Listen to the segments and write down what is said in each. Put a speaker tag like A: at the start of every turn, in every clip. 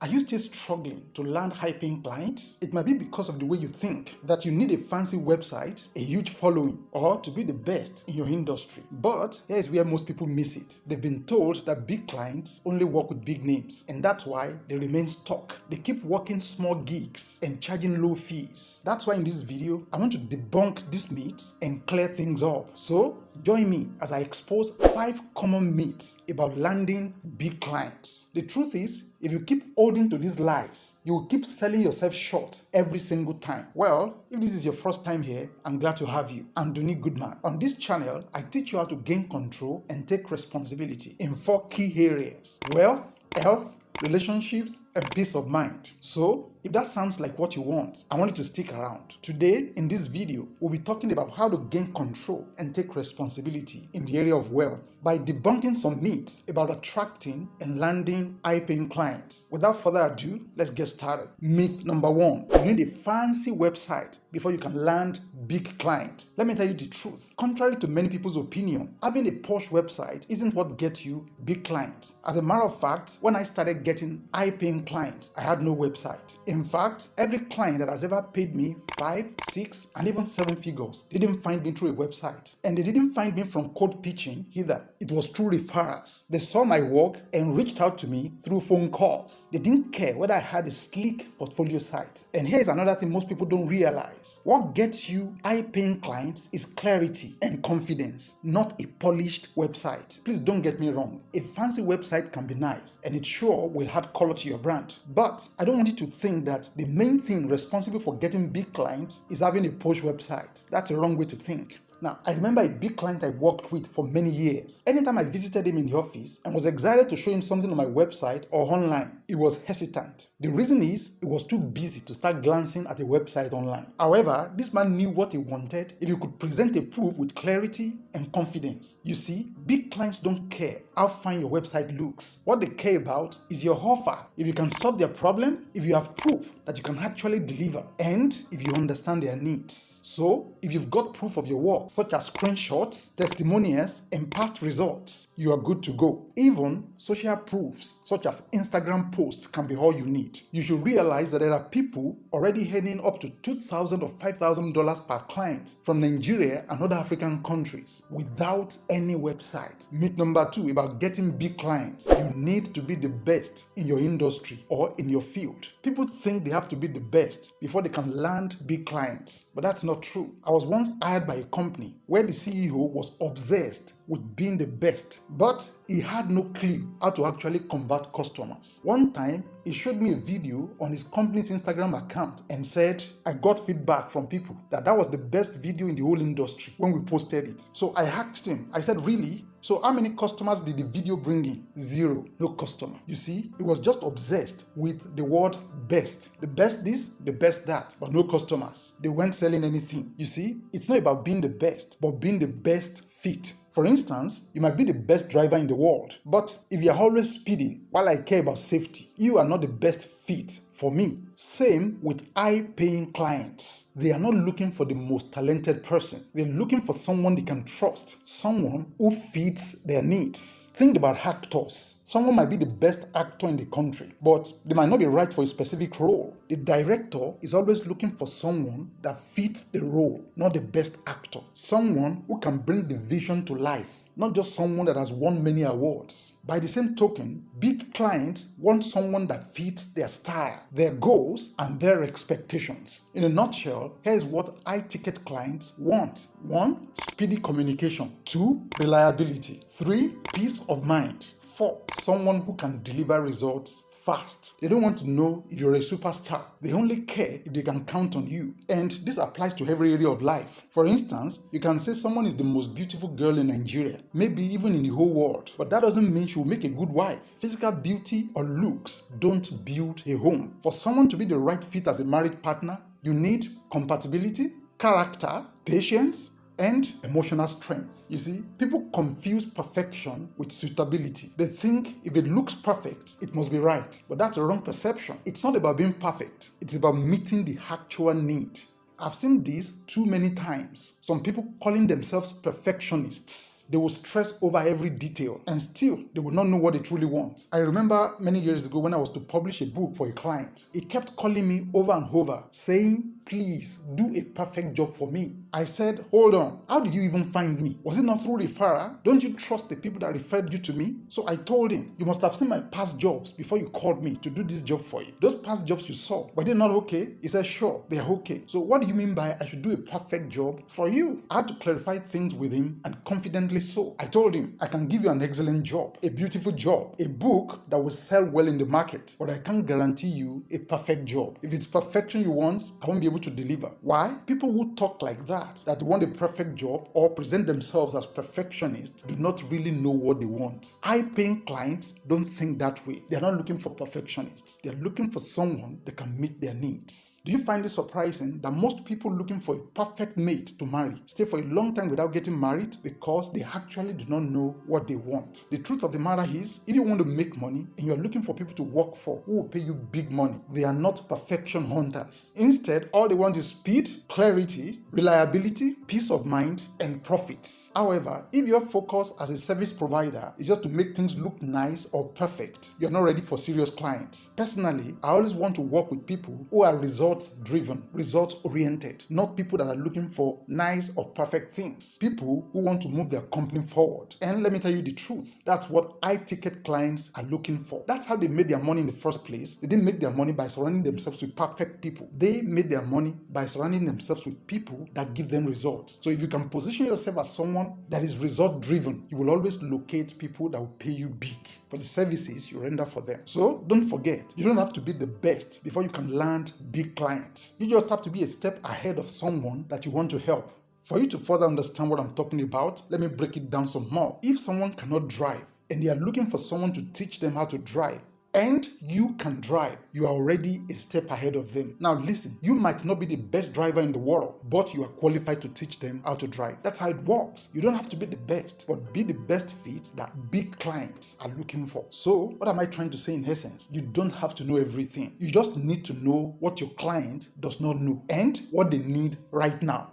A: Are you still struggling to land high-paying clients? It might be because of the way you think that you need a fancy website, a huge following, or to be the best in your industry. But here's where most people miss it. They've been told that big clients only work with big names, and that's why they remain stuck. They keep working small gigs and charging low fees. That's why in this video, I want to debunk these myths and clear things up. So join me as I expose 5 common myths about landing big clients. The truth is, if you keep holding to these lies, you will keep selling yourself short every single time. Well, if this is your first time here, I'm glad to have you. I'm Duni Goodman. On this channel, I teach you how to gain control and take responsibility in 4 key areas: wealth, health, relationships, and peace of mind. So, if that sounds like what you want, I want you to stick around. Today, in this video, we'll be talking about how to gain control and take responsibility in the area of wealth by debunking some myths about attracting and landing high-paying clients. Without further ado, let's get started. Myth number 1, you need a fancy website before you can land big clients. Let me tell you the truth. Contrary to many people's opinion, having a posh website isn't what gets you big clients. As a matter of fact, when I started getting high-paying clients, I had no website. In fact, every client that has ever paid me 5, 6, and even 7 figures didn't find me through a website. And they didn't find me from cold pitching either. It was through referrals. They saw my work and reached out to me through phone calls. They didn't care whether I had a sleek portfolio site. And here's another thing most people don't realize. What gets you high-paying clients is clarity and confidence, not a polished website. Please don't get me wrong. A fancy website can be nice, and it sure will add color to your brand. But I don't want you to think that the main thing responsible for getting big clients is having a posh website. That's a wrong way to think. Now, I remember a big client I worked with for many years. Anytime I visited him in the office and was excited to show him something on my website or online, he was hesitant. The reason is he was too busy to start glancing at a website online. However, this man knew what he wanted if you could present a proof with clarity and confidence. You see, big clients don't care how fine your website looks. What they care about is your offer. If you can solve their problem, if you have proof that you can actually deliver, and if you understand their needs. So, if you've got proof of your work, such as screenshots, testimonials, and past results, you are good to go. Even social proofs, such as Instagram posts, can be all you need. You should realize that there are people already earning up to $2,000 or $5,000 per client from Nigeria and other African countries without any website. Myth number 2 about getting big clients. You need to be the best in your industry or in your field. People think they have to be the best before they can land big clients, but that's not true. I was once hired by a company where the CEO was obsessed with being the best, but he had no clue how to actually convert customers. One time, he showed me a video on his company's Instagram account and said, I got feedback from people that was the best video in the whole industry when we posted it. So I asked him, I said, really? So how many customers did the video bring in? 0. No customer. You see, he was just obsessed with the word best. The best this, the best that, but no customers. They weren't selling anything. You see, it's not about being the best, but being the best fit. For instance, you might be the best driver in the world, but if you're always speeding while I care about safety, you are not the best fit for me. Same with high-paying clients. They are not looking for the most talented person. They're looking for someone they can trust, someone who fits their needs. Think about actors. Someone might be the best actor in the country, but they might not be right for a specific role. The director is always looking for someone that fits the role, not the best actor. Someone who can bring the vision to life, not just someone that has won many awards. By the same token, big clients want someone that fits their style, their goals, and their expectations. In a nutshell, here's what high-ticket clients want. 1. Speedy communication. 2. Reliability. 3. Peace of mind. 4. Someone who can deliver results fast. They don't want to know if you're a superstar. They only care if they can count on you. And this applies to every area of life. For instance, you can say someone is the most beautiful girl in Nigeria, maybe even in the whole world, but that doesn't mean she will make a good wife. Physical beauty or looks don't build a home. For someone to be the right fit as a married partner, you need compatibility, character, patience, and emotional strength. You see, people confuse perfection with suitability. They think if it looks perfect, it must be right. But that's a wrong perception. It's not about being perfect. It's about meeting the actual need. I've seen this too many times. Some people calling themselves perfectionists. clients. They will stress over every detail and still they will not know what they truly want. I remember many years ago when I was to publish a book for a client, he kept calling me over and over saying, please do a perfect job for me. I said, hold on, how did you even find me? Was it not through referral? Don't you trust the people that referred you to me? So I told him, you must have seen my past jobs before you called me to do this job for you. Those past jobs you saw, were they not okay? He said, sure, they are okay. So what do you mean by I should do a perfect job for you? I had to clarify things with him, and confidently so. I told him, I can give you an excellent job, a beautiful job, a book that will sell well in the market, but I can't guarantee you a perfect job. If it's perfection you want, I won't be able to deliver. Why? People who talk like that they want a perfect job or present themselves as perfectionists, do not really know what they want. High-paying clients don't think that way. They're not looking for perfectionists. They're looking for someone that can meet their needs. Do you find it surprising that most people looking for a perfect mate to marry stay for a long time without getting married because they actually do not know what they want? The truth of the matter is, if you want to make money and you're looking for people to work for who will pay you big money, they are not perfection hunters. Instead, all they want is speed, clarity, reliability, peace of mind, and profits. However, if your focus as a service provider is just to make things look nice or perfect, you're not ready for serious clients. Personally, I always want to work with people who are results-driven, results-oriented, not people that are looking for nice or perfect things. People who want to move their company forward. And let me tell you the truth, that's what high-ticket clients are looking for. That's how they made their money in the first place. They didn't make their money by surrounding themselves with perfect people. They made their money by surrounding themselves with people that give them results. So if you can position yourself as someone that is result-driven, you will always locate people that will pay you big for the services you render for them. So don't forget, you don't have to be the best before you can land big clients. You just have to be a step ahead of someone that you want to help. For you to further understand what I'm talking about, let me break it down some more. If someone cannot drive and they are looking for someone to teach them how to drive, and you can drive, you are already a step ahead of them. Now listen, you might not be the best driver in the world, but you are qualified to teach them how to drive. That's how it works. You don't have to be the best, but be the best fit that big clients are looking for. So what am I trying to say in essence? You don't have to know everything. You just need to know what your client does not know and what they need right now.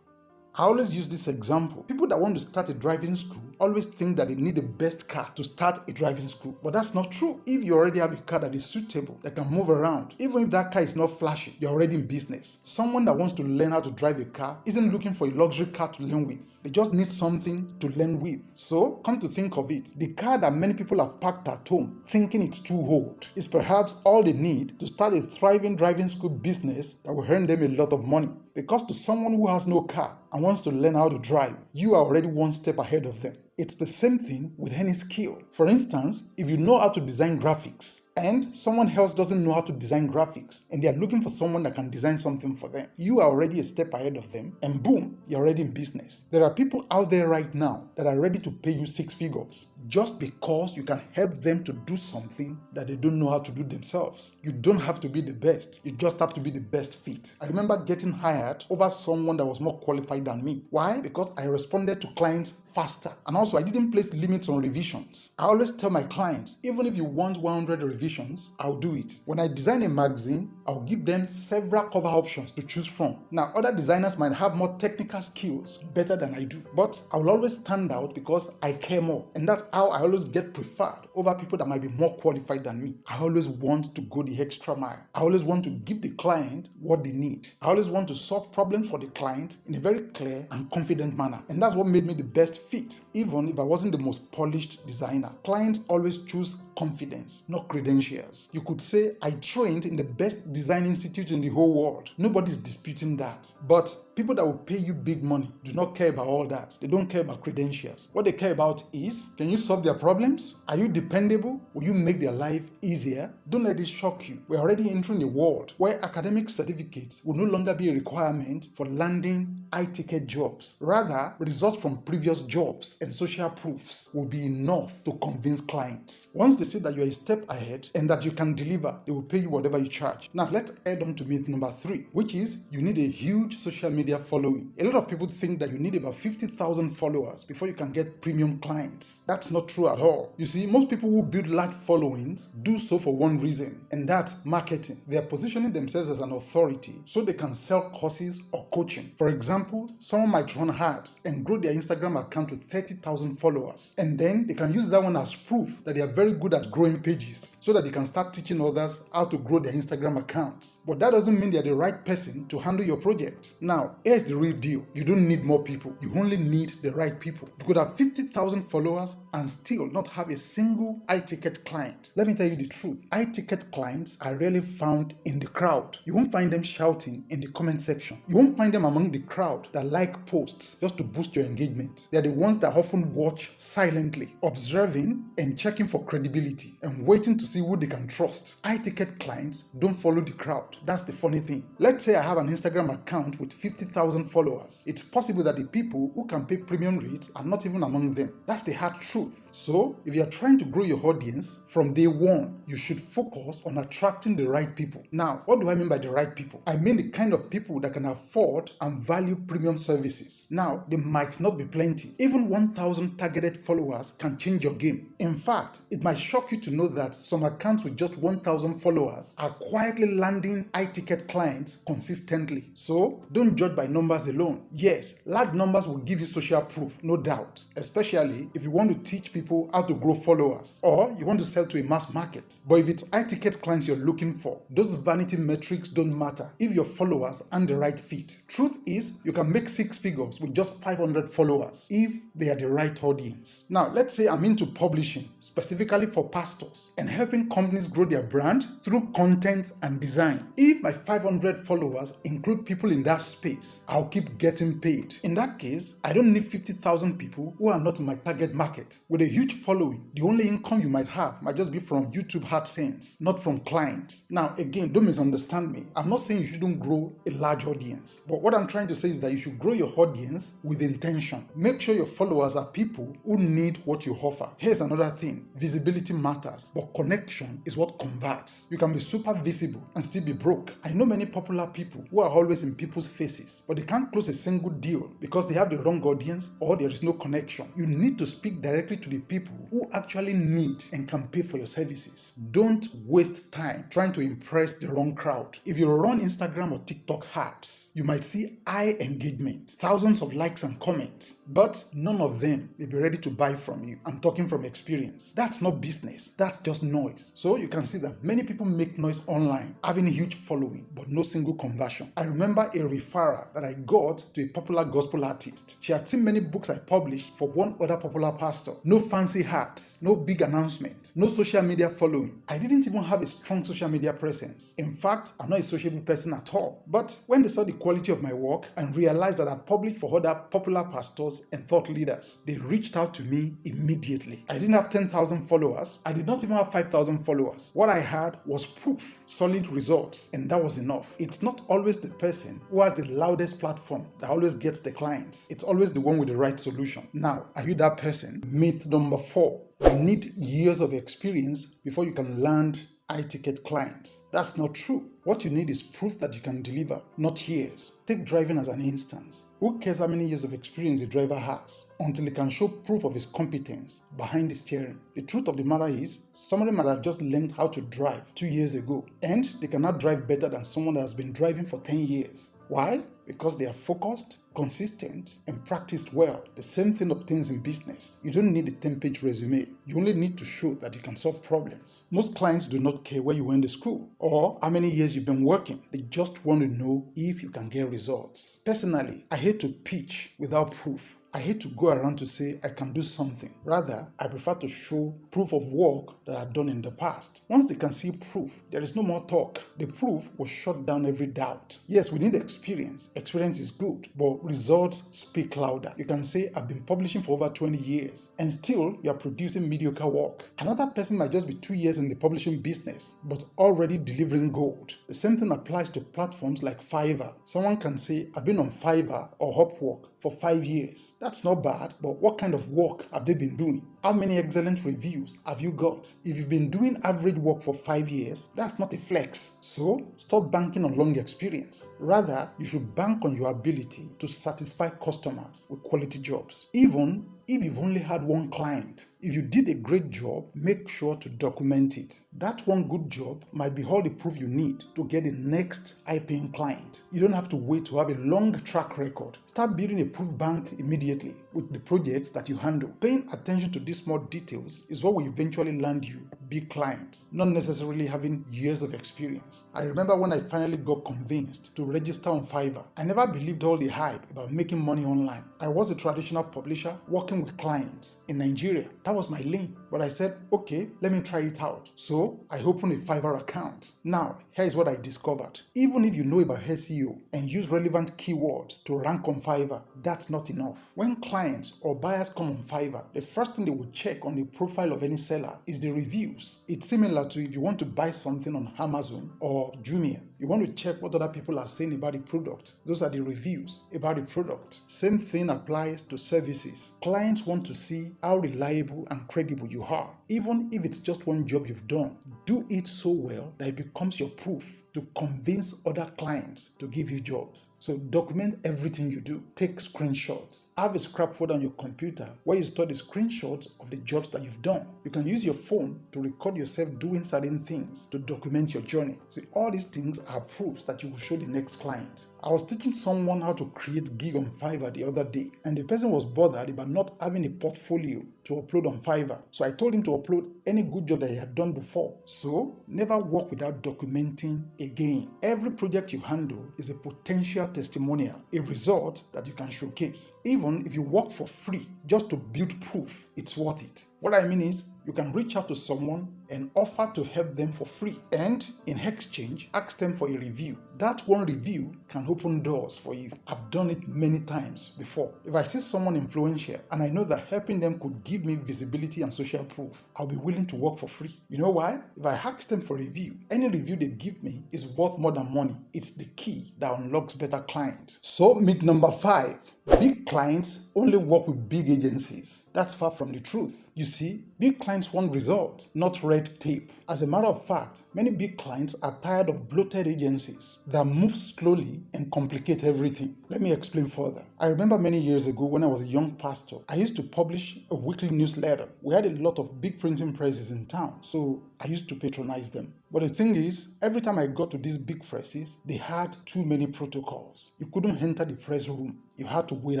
A: I always use this example. People that want to start a driving school always think that they need the best car to start a driving school. But that's not true. If you already have a car that is suitable, that can move around, even if that car is not flashy, you're already in business. Someone that wants to learn how to drive a car isn't looking for a luxury car to learn with. They just need something to learn with. So, come to think of it, the car that many people have parked at home thinking it's too old is perhaps all they need to start a thriving driving school business that will earn them a lot of money. Because to someone who has no car and wants to learn how to drive, you are already one step ahead of them. It's the same thing with any skill. For instance, if you know how to design graphics and someone else doesn't know how to design graphics and they are looking for someone that can design something for them, you are already a step ahead of them and boom, you're already in business. There are people out there right now that are ready to pay you 6 figures just because you can help them to do something that they don't know how to do themselves. You don't have to be the best. You just have to be the best fit. I remember getting hired over someone that was more qualified than me. Why? Because I responded to clients faster. And also, I didn't place limits on revisions. I always tell my clients, even if you want 100 revisions, I'll do it. When I design a magazine, I'll give them several cover options to choose from. Now, other designers might have more technical skills better than I do, but I will always stand out because I care more. And that's how I always get preferred over people that might be more qualified than me. I always want to go the extra mile. I always want to give the client what they need. I always want to solve problems for the client in a very clear and confident manner. And that's what made me the best fit, even if I wasn't the most polished designer. Clients always choose confidence, not credentials. You could say I trained in the best design institute in the whole world. Nobody's disputing that. But people that will pay you big money do not care about all that. They don't care about credentials. What they care about is, can you solve their problems? Are you dependable? Will you make their life easier? Don't let this shock you. We're already entering a world where academic certificates will no longer be a requirement for landing high-ticket jobs. Rather, results from previous jobs and social proofs will be enough to convince clients. Once they see that you're a step ahead and that you can deliver, they will pay you whatever you charge. Now, let's add on to myth number 3, which is you need a huge social media following. A lot of people think that you need about 50,000 followers before you can get premium clients. That's not true at all. You see, most people who build large followings do so for one reason, and that's marketing. They are positioning themselves as an authority so they can sell courses or coaching. For example, someone might run ads and grow their Instagram account to 30,000 followers, and then they can use that one as proof that they are very good at growing pages so that they can start teaching others how to grow their Instagram accounts. But that doesn't mean they're the right person to handle your project. Now, here's the real deal. You don't need more people. You only need the right people. You could have 50,000 followers and still not have a single high-ticket client. Let me tell you the truth. High-ticket clients are rarely found in the crowd. You won't find them shouting in the comment section. You won't find them among the crowd that like posts just to boost your engagement. They're the ones that often watch silently, observing and checking for credibility and waiting to see who they can trust. High-ticket clients don't follow the crowd. That's the funny thing. Let's say I have an Instagram account with 50,000 followers. It's possible that the people who can pay premium rates are not even among them. That's the hard truth. So, if you're trying to grow your audience, from day one, you should focus on attracting the right people. Now, what do I mean by the right people? I mean the kind of people that can afford and value premium services. Now, they might not be plenty. Even 1,000 targeted followers can change your game. In fact, it might shock you to know that some accounts with just 1,000 followers are quietly landing high-ticket clients consistently. So, don't judge by numbers alone. Yes, large numbers will give you social proof, no doubt, especially if you want to teach people how to grow followers or you want to sell to a mass market. But if it's high-ticket clients you're looking for, those vanity metrics don't matter if your followers aren't the right fit. Truth is, you can make 6 figures with just 500 followers if they are the right audience. Now, let's say I'm into publishing, specifically for pastors, and helping companies grow their brand through content and design. If my 500 followers include people in that space, I'll keep getting paid. In that case, I don't need 50,000 people who are not in my target market. With a huge following, the only income you might have might just be from YouTube AdSense, not from clients. Now, again, don't misunderstand me. I'm not saying you shouldn't grow a large audience, but what I'm trying to say is that you should grow your audience with intention. Make sure your followers are people who need what you offer. Here's another thing. Visibility matters, but connection is what converts. You can be super visible and still be broke. I know many popular people who are always in people's faces, but they can't close a single deal because they have the wrong audience or there is no connection. You need to speak directly to the people who actually need and can pay for your services. Don't waste time trying to impress the wrong crowd. If you run Instagram or TikTok ads, you might see high engagement, thousands of likes and comments, but none of them may be ready to buy from you. I'm talking from experience. That's not business, that's just noise. So you can see that many people make noise online, having a huge following, but no single conversion. I remember a referral that I got to a popular gospel artist. She had seen many books I published for one other popular pastor. No fancy hats, no big announcement, no social media following. I didn't even have a strong social media presence. In fact, I'm not a sociable person at all. But when they saw the quality of my work and realized that I published for other popular pastors and thought leaders, they reached out to me immediately. I didn't have 10,000 followers. I did not even have 5,000 followers. What I had was proof, solid results, and that was enough. It's not always the person who has the loudest platform that always gets the clients. It's always the one with the right solution. Now, are you that person? Myth number 4. You need years of experience before you can land high-ticket clients. That's not true. What you need is proof that you can deliver, not years. Take driving as an instance. Who cares how many years of experience a driver has until he can show proof of his competence behind the steering? The truth of the matter is, somebody might have just learned how to drive 2 years ago, and they cannot drive better than someone that has been driving for 10 years. Why? Because they are focused, consistent, and practiced well. The same thing obtains in business. You don't need a 10-page resume. You only need to show that you can solve problems. Most clients do not care where you went to school or how many years you've been working. They just want to know if you can get results. Personally, I hate to pitch without proof. I hate to go around to say I can do something. Rather, I prefer to show proof of work that I've done in the past. Once they can see proof, there is no more talk. The proof will shut down every doubt. Yes, we need experience. Experience is good, but results speak louder. You can say, I've been publishing for over 20 years, and still you are producing mediocre work. Another person might just be 2 years in the publishing business, but already delivering gold. The same thing applies to platforms like Fiverr. Someone can say, I've been on Fiverr or Upwork for 5 years. That's not bad, but what kind of work have they been doing? How many excellent reviews have you got? If you've been doing average work for 5 years, that's not a flex. So stop banking on long experience. Rather, you should bank on your ability to satisfy customers with quality jobs. Even if you've only had one client, if you did a great job, make sure to document it. That one good job might be all the proof you need to get the next high-paying client. You don't have to wait to have a long track record. Start building a proof bank immediately with the projects that you handle. Paying attention to these small details is what will eventually land you big clients, not necessarily having years of experience. I remember when I finally got convinced to register on Fiverr. I never believed all the hype about making money online. I was a traditional publisher working with clients in Nigeria. That was my lane. But I said, okay, let me try it out. So I opened a Fiverr account. Now, here's what I discovered. Even if you know about SEO and use relevant keywords to rank on Fiverr, that's not enough. When clients or buyers come on Fiverr, the first thing they will check on the profile of any seller is the reviews. It's similar to if you want to buy something on Amazon or Jumia. You want to check what other people are saying about the product. Those are the reviews about the product. Same thing applies to services. Clients want to see how reliable and credible you are. Even if it's just one job you've done, do it so well that it becomes your proof to convince other clients to give you jobs. So document everything you do. Take screenshots. Have a scrap folder on your computer where you store the screenshots of the jobs that you've done. You can use your phone to record yourself doing certain things to document your journey. See, all these things are proofs that you will show the next client. I was teaching someone how to create gig on Fiverr the other day, and the person was bothered about not having a portfolio to upload on Fiverr. So I told him to upload any good job that he had done before. So never work without documenting again. Every project you handle is a potential testimonial, a result that you can showcase. Even if you work for free just to build proof, it's worth it. What I mean is, you can reach out to someone and offer to help them for free, and in exchange, ask them for a review. That one review can open doors for you. I've done it many times before. If I see someone influential and I know that helping them could give me visibility and social proof, I'll be willing to work for free. You know why? If I ask them for a review, any review they give me is worth more than money. It's the key that unlocks better clients. So myth number 5. Big clients only work with big agencies. That's far from the truth. You see, big clients want results, not red tape. As a matter of fact, many big clients are tired of bloated agencies that move slowly and complicate everything. Let me explain further. I remember many years ago when I was a young pastor, I used to publish a weekly newsletter. We had a lot of big printing presses in town, so I used to patronize them. But the thing is, every time I got to these big presses, they had too many protocols. You couldn't enter the press room. You had to wait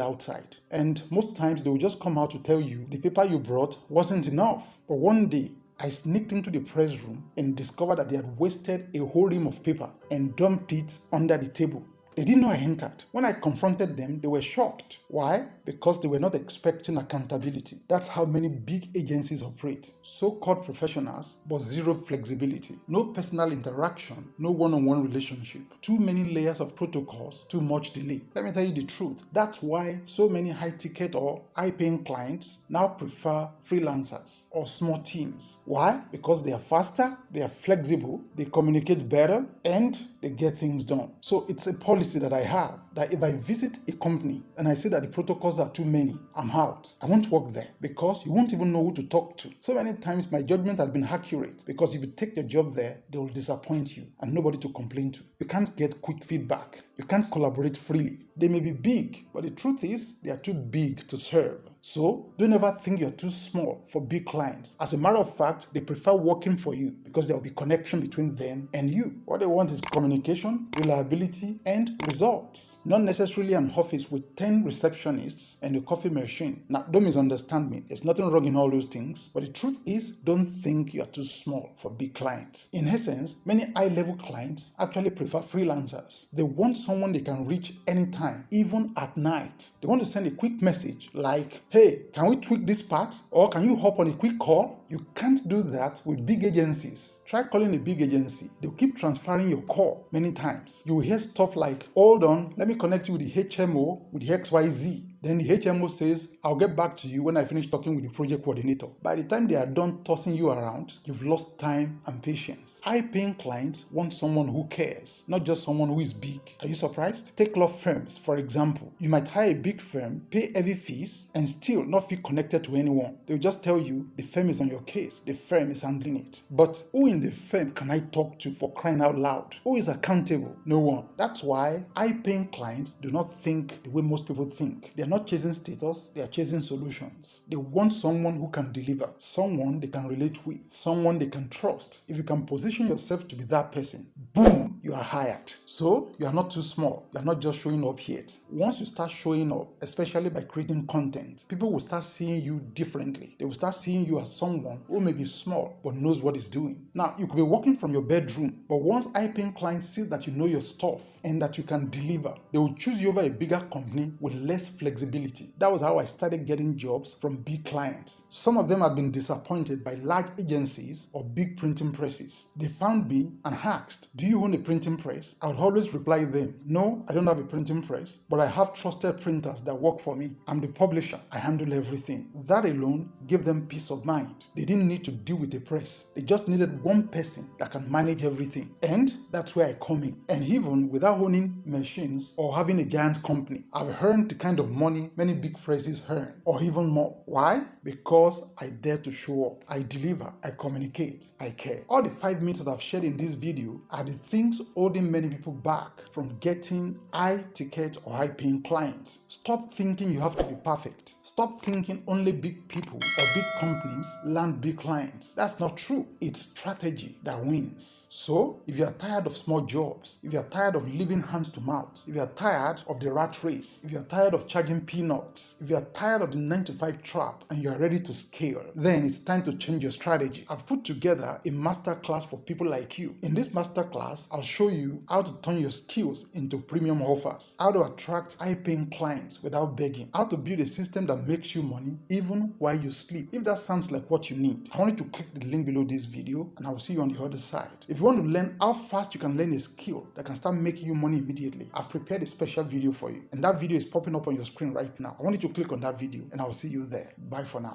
A: outside. And most times they would just come out to tell you the paper you brought wasn't enough. But one day, I sneaked into the press room and discovered that they had wasted a whole ream of paper and dumped it under the table. They didn't know I entered. When I confronted them, they were shocked. Why? Because they were not expecting accountability. That's how many big agencies operate. So-called professionals, but zero flexibility. No personal interaction, no one-on-one relationship. Too many layers of protocols, too much delay. Let me tell you the truth. That's why so many high-ticket or high-paying clients now prefer freelancers or small teams. Why? Because they are faster, they are flexible, they communicate better, and they get things done. So it's a policy that I have that if I visit a company and I see that the protocols are too many, I'm out. I won't work there because you won't even know who to talk to. So many times my judgment had been accurate because if you take your job there, they will disappoint you and nobody to complain to. You can't get quick feedback. You can't collaborate freely. They may be big, but the truth is they are too big to serve. So don't ever think you're too small for big clients. As a matter of fact, they prefer working for you because there will be connection between them and you. What they want is communication, reliability, and results. Not necessarily an office with 10 receptionists and a coffee machine. Now, don't misunderstand me. There's nothing wrong in all those things. But the truth is, don't think you're too small for big clients. In essence, many high-level clients actually prefer freelancers. They want someone they can reach anytime, even at night. They want to send a quick message like, hey, can we tweak this part? Or can you hop on a quick call? You can't do that with big agencies. Try calling a big agency. They'll keep transferring your call many times. You will hear stuff like, hold on, let me connect you with the HMO with the XYZ. Then the HMO says, I'll get back to you when I finish talking with the project coordinator. By the time they are done tossing you around, you've lost time and patience. High-paying clients want someone who cares, not just someone who is big. Are you surprised? Take law firms, for example. You might hire a big firm, pay heavy fees, and still not feel connected to anyone. They'll just tell you the firm is on your case, the firm is handling it. But who in the firm can I talk to for crying out loud? Who is accountable? No one. That's why high-paying clients do not think the way most people think. They're not chasing status, they are chasing solutions. They want someone who can deliver, someone they can relate with, someone they can trust. If you can position yourself to be that person, boom, you are hired. So you are not too small. You are not just showing up yet. Once you start showing up, especially by creating content, people will start seeing you differently. They will start seeing you as someone who may be small but knows what he's doing. Now, you could be working from your bedroom, but once high-paying clients see that you know your stuff and that you can deliver, they will choose you over a bigger company with less flexibility. That was how I started getting jobs from big clients. Some of them had been disappointed by large agencies or big printing presses. They found me and asked, "Do you own a printing press?" I would always reply them, "No, I don't have a printing press, but I have trusted printers that work for me. I'm the publisher. I handle everything." That alone gave them peace of mind. They didn't need to deal with a press. They just needed one person that can manage everything. And that's where I come in. And even without owning machines or having a giant company, I've earned the kind of money many big presses earn, or even more. Why? Because I dare to show up. I deliver. I communicate. I care. All the 5 minutes that I've shared in this video are the things holding many people back from getting high-ticket or high-paying clients. Stop thinking you have to be perfect. Stop thinking only big people or big companies land big clients. That's not true. It's strategy that wins. So, if you are tired of small jobs, if you are tired of living hands to mouth, if you are tired of the rat race, if you are tired of charging peanuts, if you are tired of the 9-to-5 trap and you are ready to scale, then it's time to change your strategy. I've put together a masterclass for people like you. In this masterclass, I'll show you how to turn your skills into premium offers, how to attract high-paying clients without begging, how to build a system that makes you money even while you sleep. If that sounds like what you need, I want you to click the link below this video and I will see you on the other side. If you want to learn how fast you can learn a skill that can start making you money immediately, I've prepared a special video for you, and that video is popping up on your screen right now. I want you to click on that video and I will see you there. Bye for now.